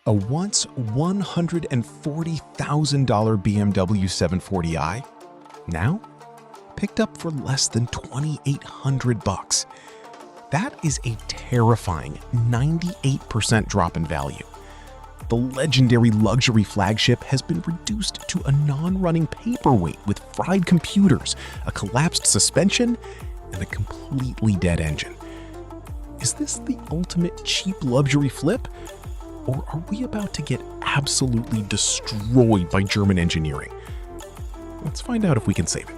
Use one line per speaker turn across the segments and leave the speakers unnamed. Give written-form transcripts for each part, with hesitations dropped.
A once $140,000 BMW 740i, now picked up for less than $2,800. That is a terrifying 98% drop in value. The legendary luxury flagship has been reduced to a non-running paperweight with fried computers, a collapsed suspension, and a completely dead engine. Is this the ultimate cheap luxury flip? Or are we about to get absolutely destroyed by German engineering? Let's find out if we can save it.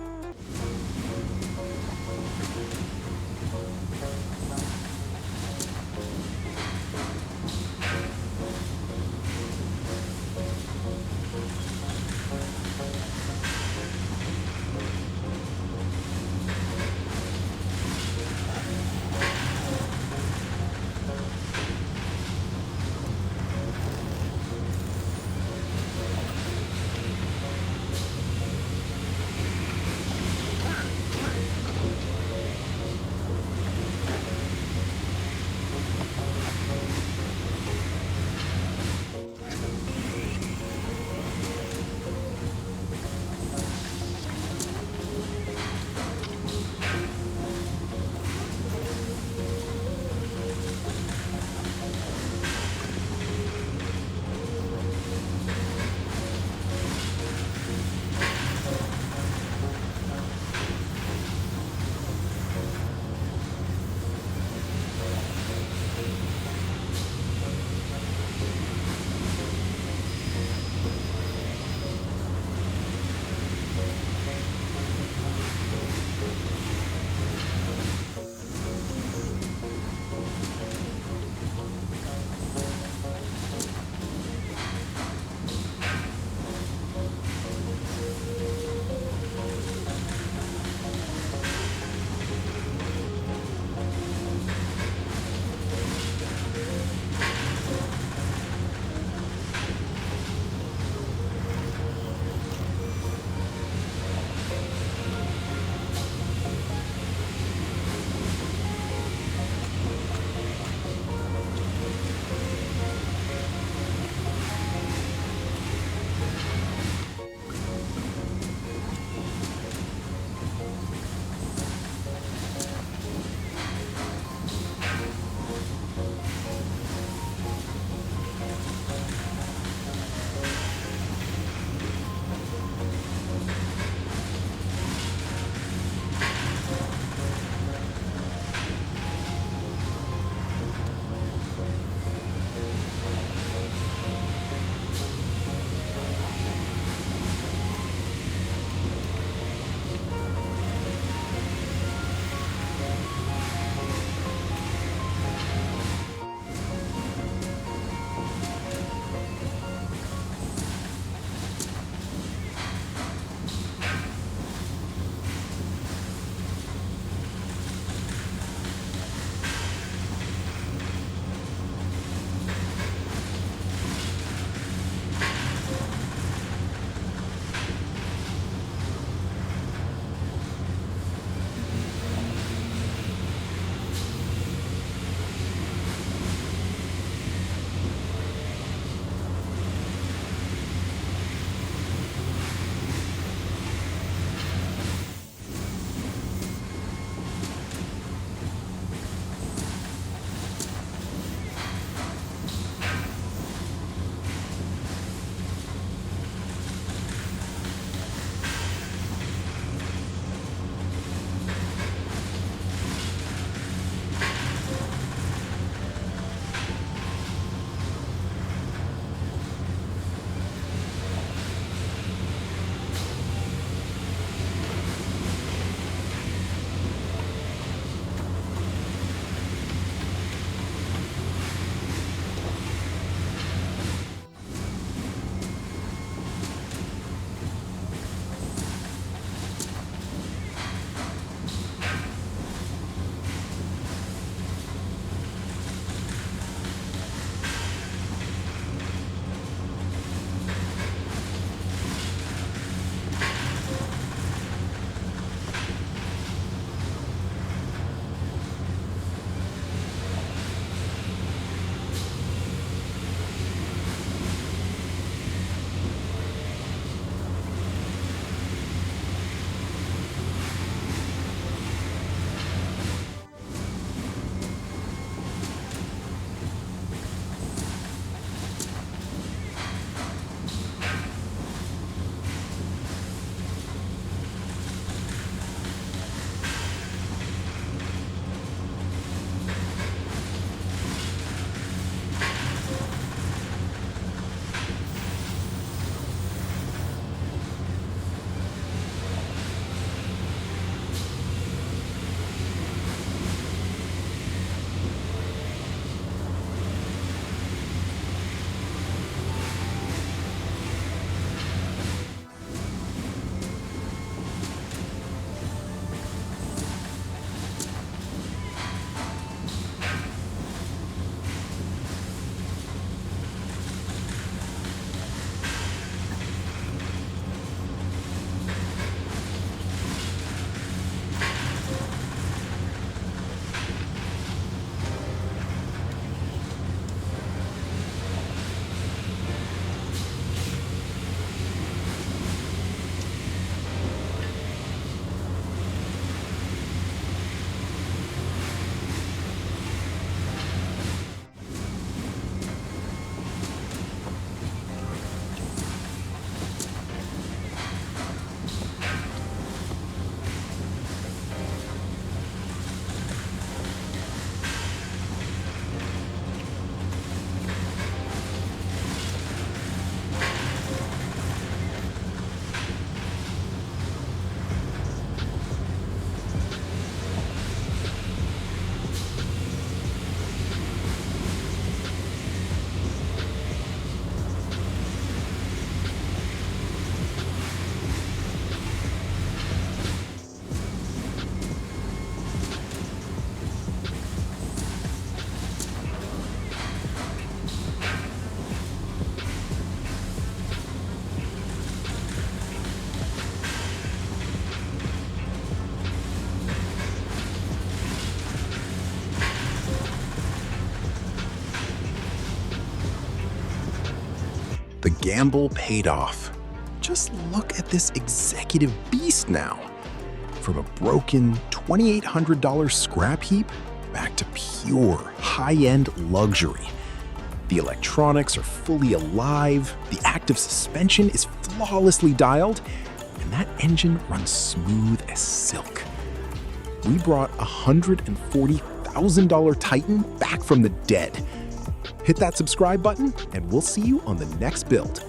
The gamble paid off. Just look at this executive beast now. From a broken $2,800 scrap heap back to pure high-end luxury. The electronics are fully alive, the active suspension is flawlessly dialed, and that engine runs smooth as silk. We brought a $140,000 Titan back from the dead. Hit that subscribe button, and we'll see you on the next build.